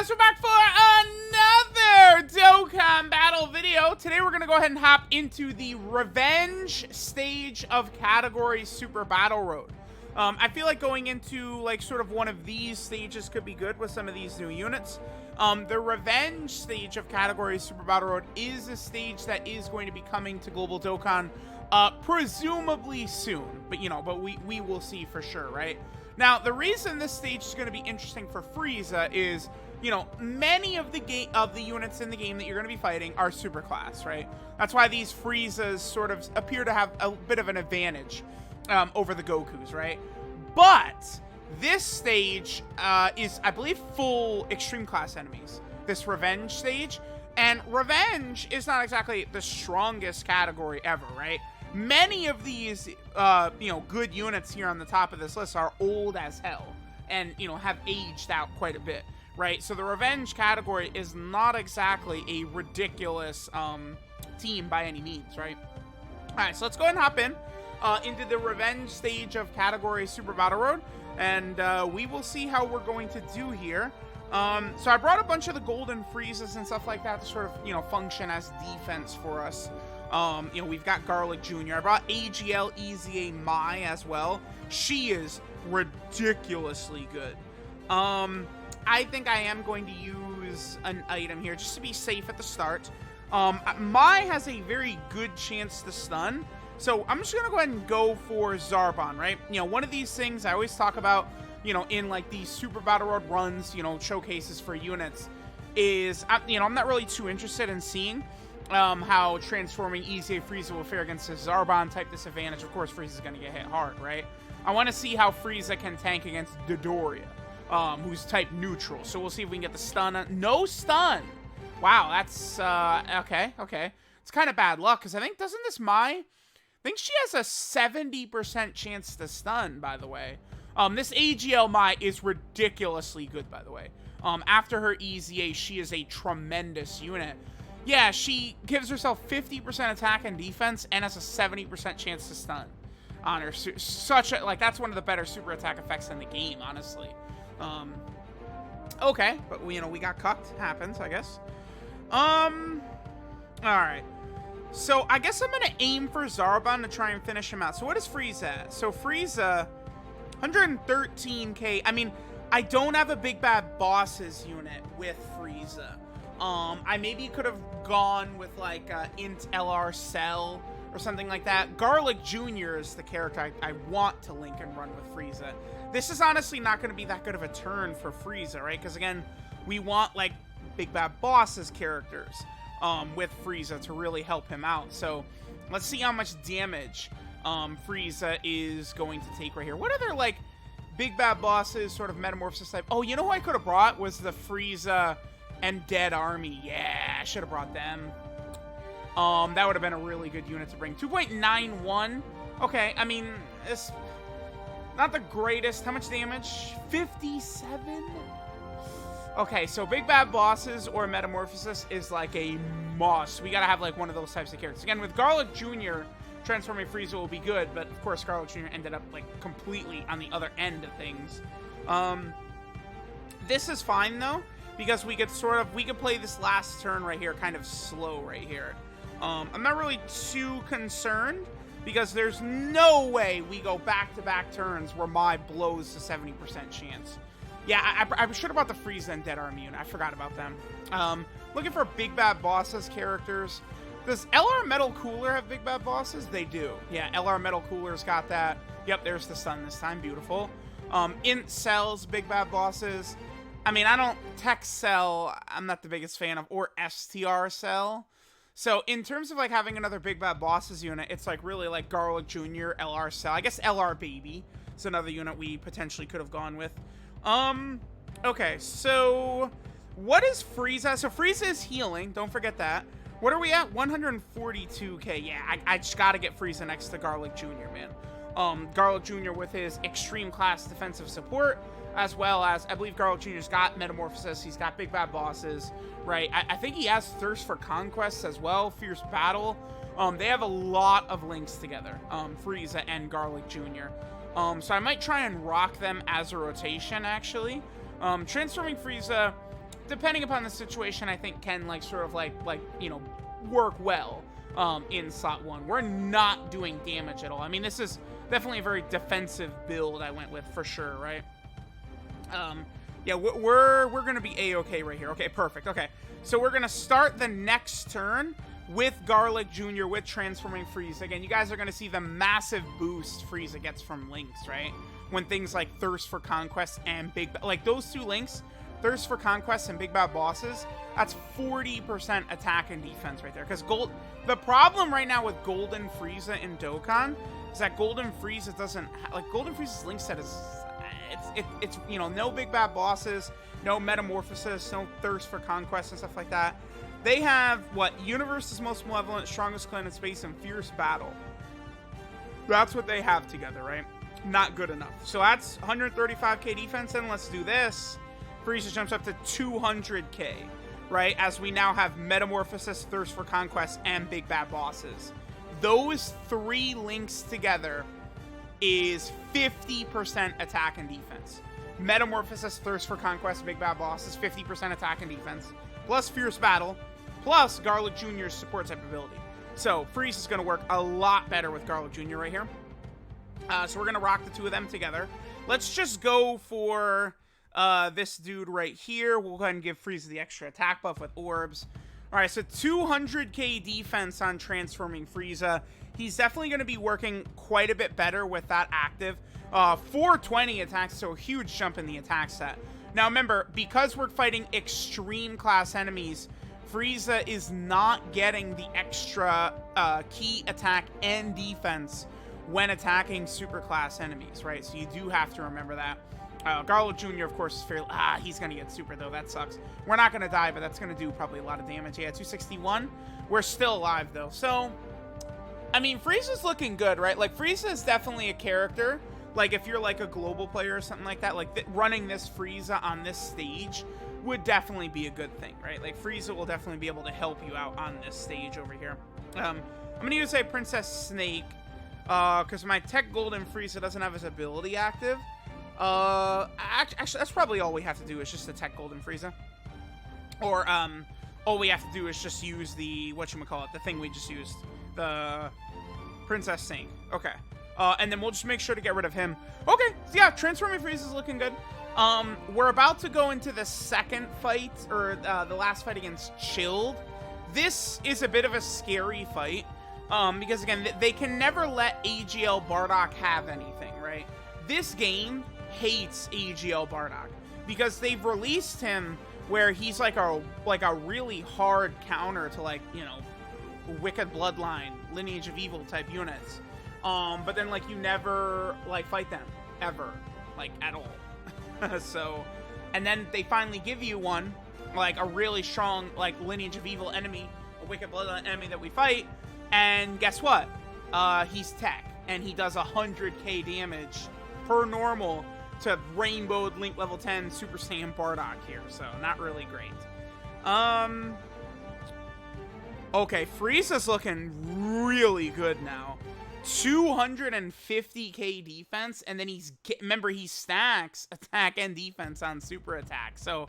guys, we're back for another Dokkan battle video. Today we're going to go ahead and hop into the Revenge stage of Category Super Battle Road. I feel like going into like sort of one of these stages could be good with some of these new units. The Revenge stage of Category Super Battle Road is a stage that is going to be coming to Global Dokkan presumably soon. But we will see for sure, right? Now, the reason this stage is going to be interesting for FRIEZA is, many of the units in the game that you're going to be fighting are super class, right? That's why these FRIEZAs sort of appear to have a bit of an advantage over the Gokus, right? But this stage is, I believe, full extreme class enemies. This Revenge stage. And Revenge is not exactly the strongest category ever, right? Many of these, good units here on the top of this list are old as hell and, have aged out quite a bit, right? So the Revenge category is not exactly a ridiculous team by any means, right? All right, so let's go ahead and hop in into the Revenge stage of Category Super Battle Road, and we will see how we're going to do here. So I brought a bunch of the golden FRIEZAs and stuff like that to sort of, function as defense for us. We've got Garlic Jr. I brought AGL EZA Mai as well. She is ridiculously good. I think I am going to use an item here just to be safe at the start. Mai has a very good chance to stun. So I'm just going to go ahead and go for Zarbon, right? One of these things I always talk about, in like these Super Battle Road runs, showcases for units is, I'm not really too interested in seeing how transforming EZA FRIEZA will fare against a Zarbon type disadvantage. Of course, FRIEZA's going to get hit hard, right? I want to see how FRIEZA can tank against Dodoria, who's type neutral. So we'll see if we can get the stun. No stun! Wow, that's, okay. It's kind of bad luck, because I think, doesn't this Mai... I think she has a 70% chance to stun, by the way. This AGL Mai is ridiculously good, by the way. After her EZA, she is a tremendous unit. Yeah, she gives herself 50% attack and defense and has a 70% chance to stun on her. That's one of the better super attack effects in the game, honestly. Okay, but we got cucked. Happens, I guess. Alright. So, I guess I'm going to aim for Zarbon to try and finish him out. So, what is FRIEZA at? So, FRIEZA, 113k. I mean, I don't have a Big Bad Bosses unit with FRIEZA. I maybe could have gone with, like, Int LR Cell or something like that. Garlic Jr. is the character I want to link and run with FRIEZA. This is honestly not going to be that good of a turn for FRIEZA, right? Because, again, we want, like, Big Bad Bosses characters. With FRIEZA to really help him out. So let's see how much damage FRIEZA is going to take right here. What other like Big Bad Bosses sort of metamorphosis type? Oh, you know who I could have brought was the FRIEZA and Dead Army. Yeah, I should have brought them. That would have been a really good unit to bring. 2.91. Okay, I mean, it's not the greatest. How much damage? 57? Okay, so Big Bad Bosses or Metamorphosis is like a must. We gotta have like one of those types of characters. Again, with Garlic Jr., transforming FRIEZA will be good, but of course Garlic Jr. ended up like completely on the other end of things. This is fine though, because we could play this last turn right here kind of slow right here. I'm not really too concerned because there's no way we go back-to-back turns where Mai blows the 70% chance. Yeah, I should have brought the FRIEZA and Dead Army unit. I forgot about them. Looking for Big Bad Bosses characters. Does LR Metal Cooler have Big Bad Bosses? They do. Yeah, LR Metal Cooler's got that. Yep, there's the stun this time. Beautiful. Int Cell's Big Bad Bosses. I mean, I don't... Tech Cell, I'm not the biggest fan of. Or STR Cell. So, in terms of, like, having another Big Bad Bosses unit, it's, like, really, like, Garlic Jr., LR Cell. I guess LR Baby is another unit we potentially could have gone with. Okay, so what is FRIEZA? So FRIEZA is healing, don't forget that. What are we at? 142k. Yeah, I just gotta get FRIEZA next to Garlic Jr., man. Garlic Jr. with his extreme class defensive support, as well as, I believe Garlic Jr.'s got Metamorphosis, he's got Big Bad Bosses, right? I think he has Thirst for Conquest as well, Fierce Battle. They have a lot of links together, FRIEZA and Garlic Jr. So I might try and rock them as a rotation, actually. Transforming FRIEZA depending upon the situation, I think can like sort of like you know, work well in slot 1. We're not doing damage at all. I mean, this is definitely a very defensive build I went with for sure, right? Yeah, we're gonna be a-okay right here. Okay, perfect. Okay, so we're gonna start the next turn with Garlic Jr. with Transforming Frieza. Again, you guys are gonna see the massive boost Frieza gets from links, right? When things like Thirst for Conquest and like those two links, Thirst for Conquest and Big Bad Bosses, that's 40% attack and defense right there. Because the problem right now with Golden Frieza in Dokkan is that Golden Frieza doesn't like Golden Frieza's link set is it's you know, no Big Bad Bosses, no Metamorphosis, no Thirst for Conquest and stuff like that. They have what? Universe's Most Malevolent, Strongest Clan in Space, and Fierce Battle. That's what they have together, right? Not good enough. So that's 135k defense, and let's do this. Frieza jumps up to 200k, right? As we now have Metamorphosis, Thirst for Conquest, and Big Bad Bosses. Those 3 links together is 50% attack and defense. Metamorphosis, Thirst for Conquest, Big Bad Bosses, 50% attack and defense, plus Fierce Battle, plus Garlic Jr.'s support type ability. So Frieza's going to work a lot better with Garlic Jr. right here. So we're going to rock the 2 of them together. Let's just go for this dude right here. We'll go ahead and give Frieza the extra attack buff with orbs. All right, so 200k defense on Transforming Frieza. He's definitely going to be working quite a bit better with that active. 420 attacks, so a huge jump in the attack set. Now remember, because we're fighting extreme class enemies, Frieza is not getting the extra key attack and defense when attacking super class enemies, right? So you do have to remember that. Garlic Jr., of course, is fairly... he's going to get super, though. That sucks. We're not going to die, but that's going to do probably a lot of damage. Yeah, 261. We're still alive, though. So, I mean, Frieza's looking good, right? Like, Frieza is definitely a character. Like, if you're, like, a global player or something like that, like, running this Frieza on this stage would definitely be a good thing, right? Like, Frieza will definitely be able to help you out on this stage over here. I'm going to use a Princess Snake, because my Tech Golden Frieza doesn't have his ability active. Actually, that's probably all we have to do is just the Tech Golden Frieza. Or, all we have to do is just use the, whatchamacallit, the thing we just used. The Princess Snake. Okay. And then we'll just make sure to get rid of him. Okay, so yeah, Transforming Frieza is looking good. We're about to go into the second fight, or the last fight against Chilled. This is a bit of a scary fight, because again, they can never let AGL Bardock have anything, right? This game hates AGL Bardock because they've released him where he's like a really hard counter to, like, you know, Wicked Bloodline, Lineage of Evil type units. But then, like, you never, like, fight them ever, like, at all. So, and then they finally give you one, like a really strong, like, Lineage of Evil enemy, a Wicked Bloodline enemy that we fight, and guess what? He's tech, and he does 100k damage per normal to Rainbowed Link level 10 Super Saiyan Bardock here, so not really great. Okay, Frieza's looking really good now. 250k defense, and then remember, he stacks attack and defense on super attack. So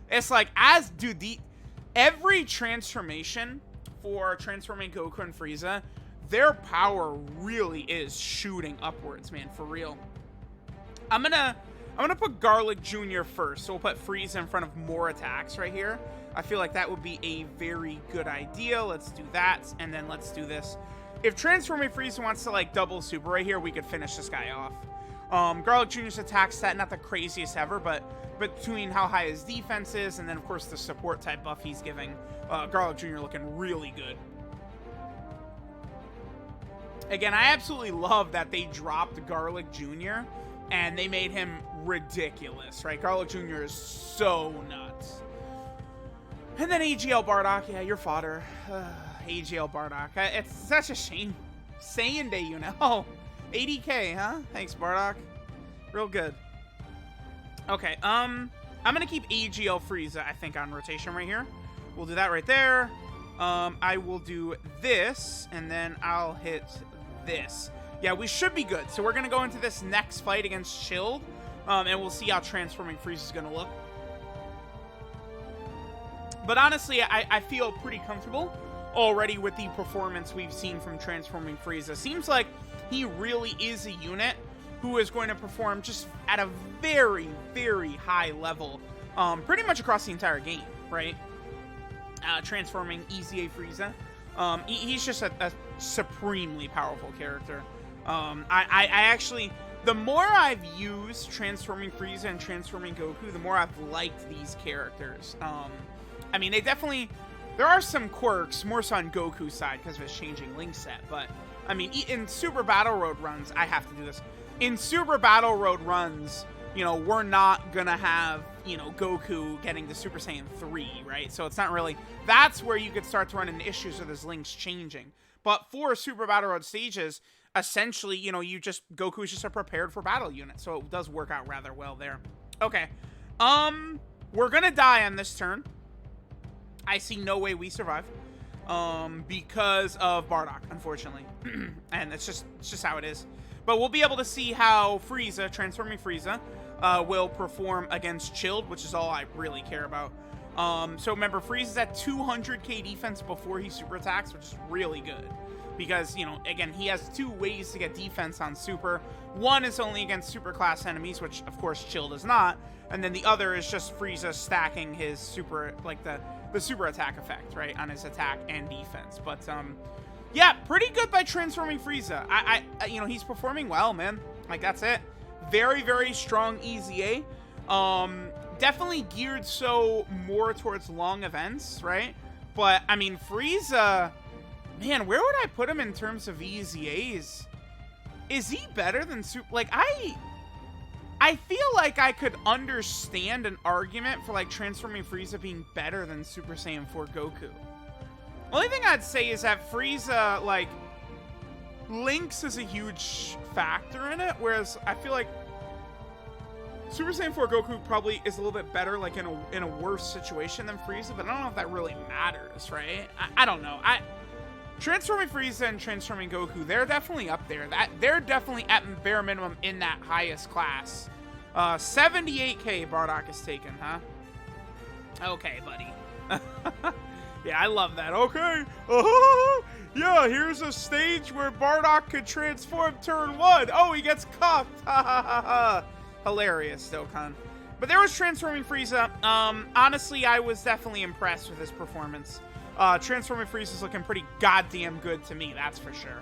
it's like, every transformation for transforming Goku and Frieza, their power really is shooting upwards, man, for real. I'm gonna put Garlic Jr. first, so we'll put Frieza in front of more attacks right here. I feel like that would be a very good idea. Let's do that, and then let's do this. If Transforming Frieza wants to, like, double super right here, we could finish this guy off. Garlic Jr.'s attack stat, not the craziest ever, but between how high his defense is, and then, of course, the support type buff he's giving, Garlic Jr. looking really good. Again, I absolutely love that they dropped Garlic Jr., and they made him ridiculous, right? Garlic Jr. is so nuts. And then AGL Bardock, yeah, your fodder. AGL Bardock. It's such a shame. Saiyan Day, you know. 80k, huh? Thanks, Bardock. Real good. Okay, I'm gonna keep AGL Frieza, I think, on rotation right here. We'll do that right there. I will do this, and then I'll hit this. Yeah, we should be good. So we're gonna go into this next fight against Chilled, and we'll see how Transforming Frieza is gonna look. But honestly, I feel pretty comfortable already with the performance we've seen from Transforming Frieza. Seems like he really is a unit who is going to perform just at a very, very high level, pretty much across the entire game, right? Transforming EZA Frieza. He's just a supremely powerful character. I actually, the more I've used Transforming Frieza and Transforming Goku, the more I've liked these characters. I mean, there are some quirks, more so on Goku's side because of his changing link set, but, I mean, in Super Battle Road runs, I have to do this. In Super Battle Road runs, you know, we're not gonna have, you know, Goku getting the Super Saiyan 3, right? So it's not really, that's where you could start to run into issues with his links changing. But for Super Battle Road stages, essentially, you know, Goku is just a prepared for battle unit, so it does work out rather well there. Okay, we're gonna die on this turn. I see no way we survive, because of Bardock, unfortunately, and it's just how it is. But we'll be able to see how Frieza, Transforming Frieza, will perform against Chilled, which is all I really care about. So remember, Frieza's at 200k defense before he super attacks, which is really good. Because, you know, again, he has two ways to get defense on Super. One is only against Super class enemies, which, of course, Chill does not. And then the other is just Frieza stacking his Super, like, the Super attack effect, right, on his attack and defense. But, yeah, pretty good by Transforming Frieza. You know, he's performing well, man. Like, that's it. Very, very strong EZA. Definitely geared so more towards long events, right? But, I mean, Frieza, man, where would I put him in terms of EZAs? Is he better than Super? Like, I feel like I could understand an argument for, like, Transforming Frieza being better than Super Saiyan 4 Goku. Only thing I'd say is that Frieza, like, Links is a huge factor in it, whereas I feel like Super Saiyan 4 Goku probably is a little bit better, like, in a worse situation than Frieza, but I don't know if that really matters, right? I don't know. Transforming Frieza and Transforming Goku, they're definitely up there. They're definitely at bare minimum in that highest class. 78k Bardock is taken, huh? Okay, buddy. Yeah, I love that. Okay. Yeah, here's a stage where Bardock could transform turn 1. Oh, he gets cuffed. Ha ha ha ha. Hilarious, Dokkan. But there was Transforming Frieza. Honestly, I was definitely impressed with his performance. Transforming Frieza is looking pretty goddamn good to me, that's for sure.